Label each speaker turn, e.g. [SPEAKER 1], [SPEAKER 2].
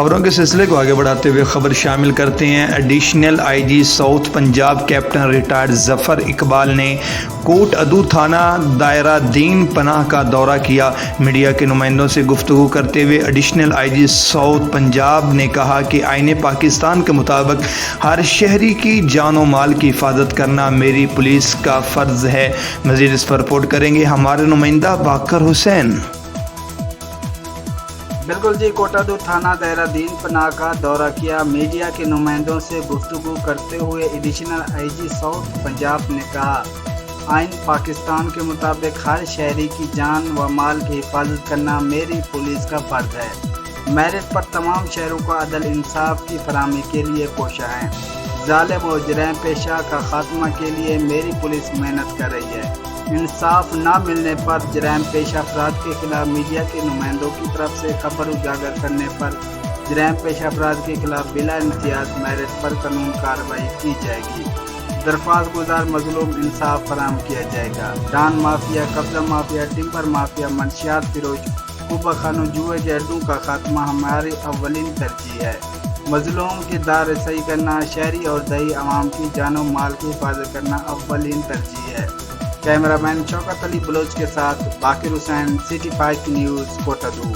[SPEAKER 1] خبروں کے سلسلے کو آگے بڑھاتے ہوئے خبر شامل کرتے ہیں۔ Additional I G south Punjab captain retired Zafar Iqbal نے کوٹ ادو تھانہ دائرہ دین پناہ کا دورہ کیا۔ میڈیا کے نمائندوں سے گفتگو کرتے ہوئے additional I G south Punjab نے کہا کہ آئین پاکستان کے مطابق ہر شہری کی جان و مال کی حفاظت کرنا میری پولیس کا فرض ہے۔ مزید اس پر رپورٹ کریں گے ہمارے نمائندہ باقر حسین۔
[SPEAKER 2] بالکل جی، کوٹادو تھانہ دائرہ دین پناہ کا دورہ کیا۔ میڈیا کے نمائندوں سے گفتگو کرتے ہوئے additional I G south Punjab نے کہا آئین پاکستان کے مطابق ہر شہری کی جان و مال کی حفاظت کرنا میری پولیس کا فرض ہے۔ میرٹ پر تمام شہروں کو عدل انصاف کی فراہمی کے لیے کوشاں ہیں۔ ظالم و جرائم پیشہ کا خاتمہ کے لیے میری پولیس محنت کر رہی ہے۔ انصاف نہ ملنے پر جرائم پیشہ افراد کے خلاف میڈیا کے نمائندوں کی طرف سے خبر اجاگر کرنے پر جرائم پیشہ افراد کے خلاف بلا امتیاز میرٹ پر قانون کارروائی کی جائے گی۔ درخواست گزار مظلوم انصاف فراہم کیا جائے گا۔ ڈان مافیا، قبضہ مافیا، ٹمبر مافیا، منشیات فروش، کوبہ خانوں، جوئے جہیزوں کا خاتمہ ہماری اولین ترجیح ہے۔ مظلوم کی دار رسائی کرنا، شہری اور دیہی عوام کی جان و مال کی حفاظت کرنا اولین ترجیح ہے۔ کیمرہ مین شوکت علی بلوچ کے ساتھ باقر حسین، سٹی 5 نیوز، کوٹادو۔